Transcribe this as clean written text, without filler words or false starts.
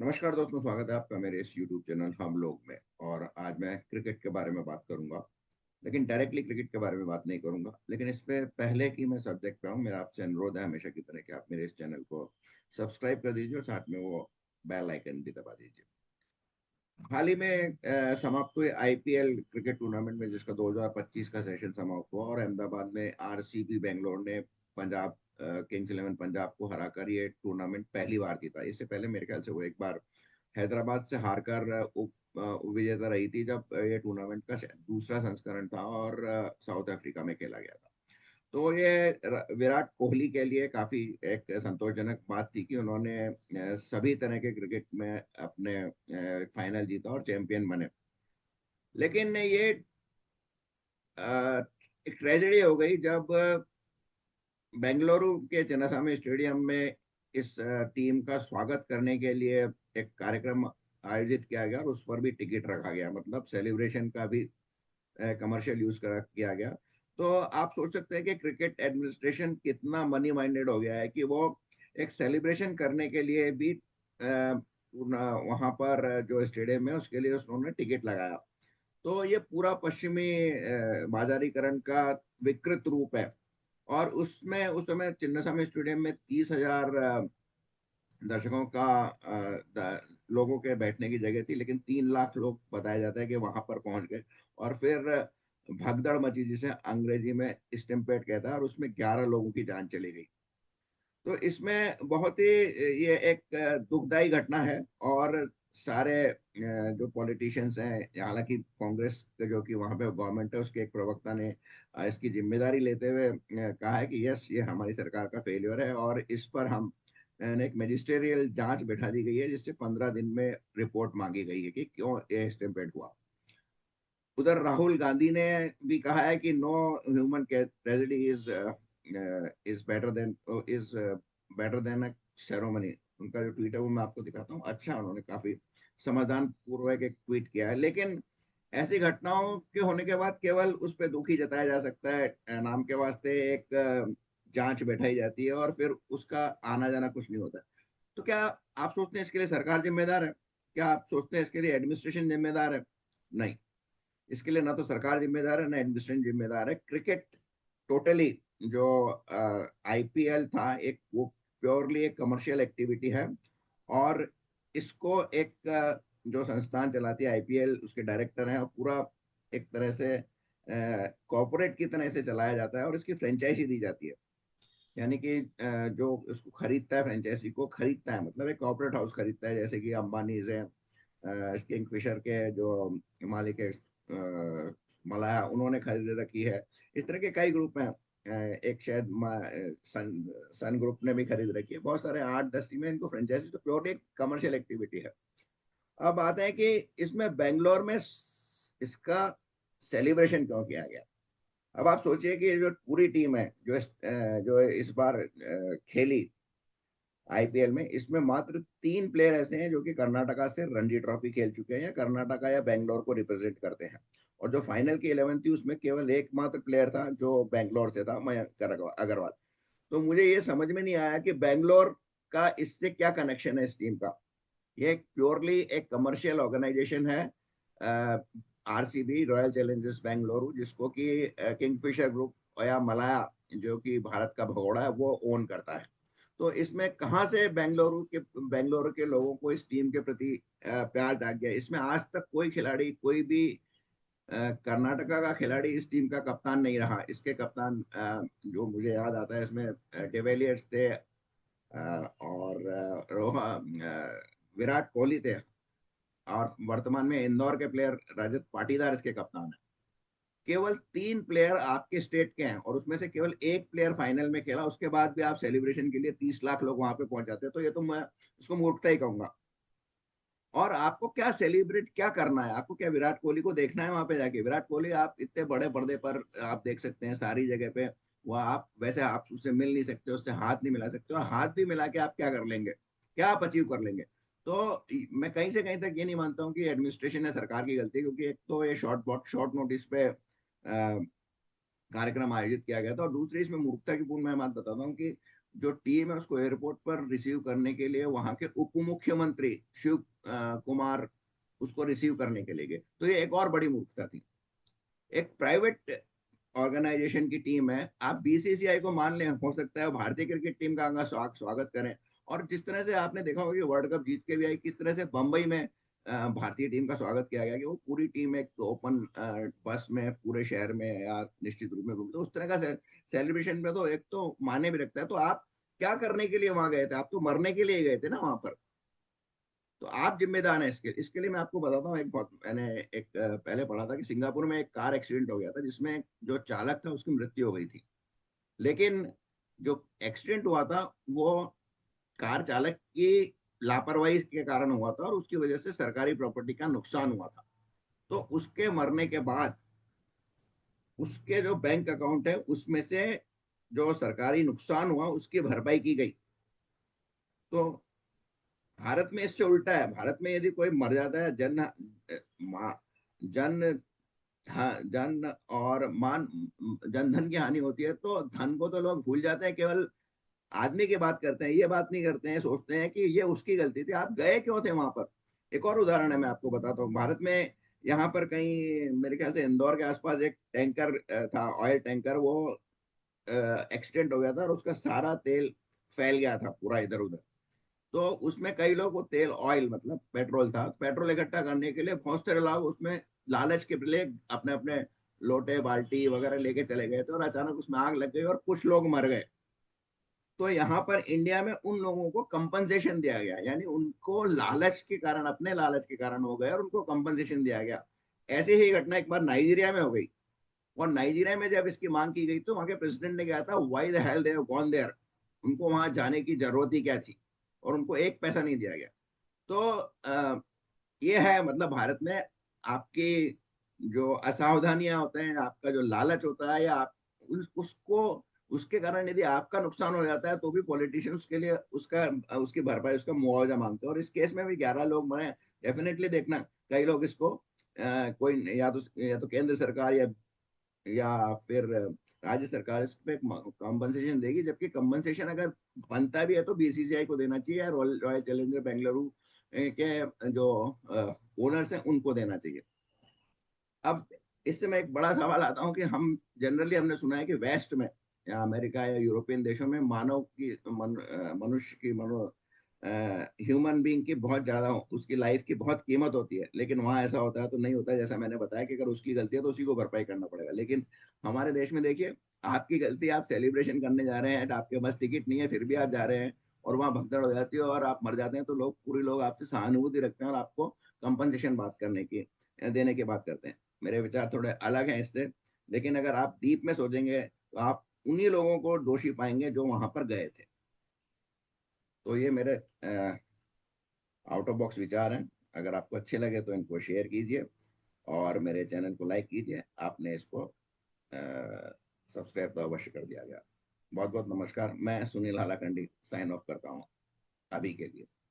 नमस्कार दोस्तों, स्वागत है आपका मेरे इस YouTube चैनल हम लोग में। और आज मैं क्रिकेट के बारे में बात करूंगा, लेकिन डायरेक्टली क्रिकेट के बारे में बात नहीं करूंगा। लेकिन इस पे पहले कि मैं सब्जेक्ट पे आऊँ, मेरा आपसे अनुरोध है हमेशा की तरह कि आप मेरे इस चैनल को सब्सक्राइब कर दीजिए और साथ में वो बेल आइकन भी दबा दीजिए। हाल ही में समाप्त हुए आईपीएल क्रिकेट टूर्नामेंट में, जिसका 2025 का सेशन समाप्त हुआ, और अहमदाबाद में आरसीबी बेंगलोर ने पंजाब किंग्स इलेवन पंजाब को हराकर ये टूर्नामेंट पहली बार जीता। इससे पहले मेरे ख्याल से वो एक बार हैदराबाद से हारकर उप विजेता रही थी, जब ये टूर्नामेंट का दूसरा संस्करण था और साउथ अफ्रीका में खेला गया था। तो ये विराट कोहली के लिए काफी एक संतोषजनक बात थी कि उन्होंने सभी तरह के क्रिकेट में अपने फाइनल जीता और चैंपियन बने। लेकिन ये अ, एक ट्रेजेडी हो गई जब बेंगलुरु के चिन्नास्वामी स्टेडियम में इस टीम का स्वागत करने के लिए एक कार्यक्रम आयोजित किया गया और उस पर भी टिकट रखा गया, मतलब सेलिब्रेशन का भी कमर्शियल यूज किया गया। तो आप सोच सकते हैं कि क्रिकेट एडमिनिस्ट्रेशन कितना मनी माइंडेड हो गया है कि वो एक सेलिब्रेशन करने के लिए भी वहां पर जो स्टेडियम है उसके लिए उन्होंने टिकट लगाया। तो ये पूरा पश्चिमी बाजारीकरण का विकृत रूप है। और उसमें उस समय चिन्नास्वामी स्टेडियम में 30,000 दर्शकों का लोगों के बैठने की जगह थी, लेकिन 3 लाख लोग बताया जाता है कि वहां पर पहुंच गए। और फिर भगदड़ मची, जिसे अंग्रेजी में स्टैम्पेड कहता है, और उसमें 11 लोगों की जान चली गई। तो इसमें बहुत ही ये एक दुखदाई घटना है। और सारे जो पॉलिटिशियंस हैं, हालांकि कांग्रेस का जो कि वहां पे गवर्नमेंट है, उसके एक प्रवक्ता ने इसकी जिम्मेदारी लेते हुए कहा है कि यस, ये हमारी सरकार का फेलियर है और इस पर हम एक मैजिस्ट्रियल जांच बैठा दी गई है, जिससे 15 दिन में रिपोर्ट मांगी गई है कि क्यों ये स्टैम्पेड हुआ। उधर राहुल गांधी ने भी कहा है कि no human tragedy is better than a ceremony. उनका जो ट्वीट है वो मैं आपको दिखाता हूँ। अच्छा, उन्होंने काफी समाधान पूर्वक एक ट्वीट किया है। लेकिन ऐसी घटनाओं के होने के बाद केवल उस पर दुखी जताया जा सकता है, नाम के वास्ते एक जांच बैठाई जाती है और फिर उसका आना जाना कुछ नहीं होता है। तो क्या आप सोचते हैं इसके लिए सरकार जिम्मेदार है? क्या आप सोचते हैं इसके लिए एडमिनिस्ट्रेशन जिम्मेदार है? नहीं। इसके लिए ना तो सरकार जिम्मेदार है, ना एडमिनिस्ट्रेशन जिम्मेदार है। क्रिकेट टोटली जो आईपीएल था, एक वो प्योरली एक कमर्शियल एक्टिविटी है। और इसको एक जो संस्थान चलाती है आईपीएल, उसके डायरेक्टर हैं, और पूरा एक तरह से कॉर्पोरेट की तरह से चलाया जाता है और इसकी फ्रेंचाइजी दी जाती है। यानी कि जो इसको खरीदता है, फ्रेंचाइजी को खरीदता है, मतलब एक कॉर्पोरेट हाउस खरीदता है, जैसे कि अंबानीज है, किंगफिशर के जो मालिक है, मलाया, उन्होंने खरीद रखी है। इस तरह के कई ग्रुप हैं। एक शायद सन ग्रुप ने भी खरीद रखी है। बहुत सारे 8-10 टीमें, इनको फ्रेंचाइजी तो प्योरली कमर्शियल एक्टिविटी है। अब आते हैं कि इसमें बेंगलोर में इसका सेलिब्रेशन क्यों किया गया। अब आप सोचिए कि जो पूरी टीम है जो इस बार खेली आईपीएल में, इसमें मात्र 3 प्लेयर ऐसे हैं जो कि कर्नाटका से रणजी ट्रॉफी खेल चुके हैं या कर्नाटका या बेंगलोर को रिप्रेजेंट करते हैं। और जो फाइनल की 11 थी, उसमें केवल एकमात्र प्लेयर था जो बेंगलोर से था, मयंक अग्रवाल। तो मुझे ये समझ में नहीं आया कि बेंगलोर का इससे क्या कनेक्शन है इस टीम का। ये प्योरली एक कमर्शियल ऑर्गेनाइजेशन है, आरसीबी, रॉयल चैलेंजर्स बेंगलुरु, जिसको कि किंगफिशर ग्रुप या मलाया, जो कि भारत का भगोड़ा है, वो ओन करता है। तो इसमें कहाँ से बेंगलुरु के लोगों को इस टीम के प्रति प्यार जाग गया। इसमें आज तक कोई खिलाड़ी, कोई भी कर्नाटका का खिलाड़ी इस टीम का कप्तान नहीं रहा। इसके कप्तान जो मुझे याद आता है, इसमें डिविलियर्स थे, और विराट कोहली थे, और वर्तमान में इंदौर के प्लेयर रजत पाटीदार इसके कप्तान है। केवल 3 प्लेयर आपके स्टेट के हैं और उसमें से केवल एक प्लेयर फाइनल में खेला। उसके बाद भी आप सेलिब्रेशन के लिए 30 लाख लोग वहां पे पहुंच जाते हैं। तो ये तो मैं इसको मूर्खता ही कहूंगा। और आपको क्या सेलिब्रेट क्या करना है? आपको क्या विराट कोहली को देखना है वहां पे जाके? विराट कोहली आप इतने बड़े पर्दे पर आप देख सकते हैं सारी जगह पे। वह आप वैसे आप उससे मिल नहीं सकते, उससे हाथ नहीं मिला सकते, और हाथ भी मिला के आप क्या कर लेंगे? क्या आप अचीव कर लेंगे? तो मैं कहीं से कहीं तक ये नहीं मानता हूँ कि एडमिनिस्ट्रेशन है सरकार की गलती, क्योंकि एक तो ये शॉर्ट नोटिस पे कार्यक्रम आयोजित किया गया था, और दूसरी इसमें मूर्खता की पूर्ण मैं बात बताता हूँ कि जो टीम है उसको एयरपोर्ट पर रिसीव करने के लिए वहां के उप मुख्यमंत्री शिव कुमार उसको रिसीव करने के लिए गए। तो ये एक और बड़ी मूर्खता थी। एक प्राइवेट ऑर्गेनाइजेशन की टीम है, आप बीसीसीआई को मान लें, हो सकता है भारतीय क्रिकेट टीम का आगे स्वागत करें। और जिस तरह से आपने देखा होगा कि वर्ल्ड कप जीत के भी आई, किस तरह से बंबई में भारतीय टीम का स्वागत किया गया कि वो पूरी टीम एक ओपन बस में पूरे शहर में या निश्चित रूप में घूमते, तो उस तरह का सेलिब्रेशन में तो एक तो माने भी रखता है। तो आप क्या करने के लिए वहां गए थे? आप तो मरने के लिए गए थे ना वहां पर। तो आप जिम्मेदार हैं इसके लिए मैं आपको बताता हूँ। मैंने पहले पढ़ा था कि सिंगापुर में एक कार एक्सीडेंट हो गया था जिसमें जो चालक था उसकी मृत्यु हो गई थी। लेकिन जो एक्सीडेंट हुआ था वो कार चालक की लापरवाही के कारण हुआ था और उसकी वजह से सरकारी प्रॉपर्टी का नुकसान हुआ था। तो उसके मरने के बाद उसके जो बैंक अकाउंट है उसमें से जो सरकारी नुकसान हुआ उसकी भरपाई की गई। तो भारत में इससे उल्टा है। भारत में यदि कोई मर जाता है, जन जन और मान जनधन की हानि होती है, तो धन को तो लोग भूल जाते हैं, केवल आदमी की बात करते हैं, ये बात नहीं करते हैं, सोचते हैं कि ये उसकी गलती थी, आप गए क्यों थे वहां पर। एक और उदाहरण है, मैं आपको बताता हूँ। भारत में यहाँ पर कहीं मेरे ख्याल से इंदौर के आसपास एक टैंकर था, ऑयल टैंकर, वो एक्सीडेंट हो गया था और उसका सारा तेल फैल गया था पूरा इधर उधर। तो उसमें कई लोग, वो तेल ऑयल मतलब पेट्रोल था, पेट्रोल इकट्ठा करने के लिए बहुत सारे लोग उसमें लालच के लिए अपने अपने लोटे बाल्टी वगैरह लेके चले गए थे और अचानक उसमें आग लग गई और कुछ लोग मर गए। तो यहाँ पर इंडिया में उन लोगों को कंपनसेशन दिया गया, यानी उनको लालच के कारण, अपने लालच के कारण हो गए और उनको कंपनसेशन दिया गया। ऐसी ही घटना एक बार नाइजीरिया में हो गई। और नाइजीरिया में जब इसकी मांग की गई तो वहां के प्रेसिडेंट ने कहा था, why the hell they have gone there, उनको वहां जाने की जरूरत ही क्या थी, और उनको एक पैसा नहीं दिया गया। तो ये है मतलब भारत में आपकी जो असावधानियां होते हैं, आपका जो लालच होता है, या आप उसको, उसके कारण यदि आपका नुकसान हो जाता है तो भी पॉलिटिशियन उसके लिए उसका उसकी भरपाई, उसका मुआवजा मांगते हैं। और इस केस में भी 11 लोग मरे। डेफिनेटली देखना, कई लोग इसको कोई या तो केंद्र सरकार या फिर राज्य सरकार इस पे कॉम्पनसेशन देगी, जबकि कॉम्पनसेशन अगर बनता भी है तो बीसीसीआई को देना चाहिए, रॉयल रॉयल चैलेंजर बेंगलुरु के जो ओनर्स हैं उनको देना चाहिए। अब इससे मैं एक बड़ा सवाल आता हूँ कि हम जनरली हमने सुना है कि वेस्ट में या अमेरिका या यूरोपियन देशों में मानव की मनुष्य की मनो ह्यूमन बीइंग की बहुत ज्यादा, उसकी लाइफ की बहुत कीमत होती है। लेकिन वहाँ ऐसा होता है तो नहीं होता है। जैसा मैंने बताया कि अगर उसकी गलती है तो उसी को भरपाई करना पड़ेगा। लेकिन हमारे देश में देखिए, आपकी गलती, आप सेलिब्रेशन करने जा रहे हैं, आपके पास टिकट नहीं है फिर भी आप जा रहे हैं, और वहाँ भगदड़ हो जाती है और आप मर जाते हैं, तो लोग, पूरे लोग आपसे सहानुभूति रखते हैं और आपको कंपनसेशन बात करने की, देने की बात करते हैं। मेरे विचार थोड़े अलग हैं इससे। लेकिन अगर आप डीप में सोचेंगे तो आप उन्हीं लोगों को दोषी पाएंगे जो वहां पर गए थे। तो ये मेरे आउट ऑफ बॉक्स विचार हैं। अगर आपको अच्छे लगे तो इनको शेयर कीजिए और मेरे चैनल को लाइक कीजिए। आपने इसको सब्सक्राइब तो अवश्य कर दिया गया। बहुत बहुत नमस्कार। मैं सुनील हालाकंडी साइन ऑफ करता हूँ अभी के लिए।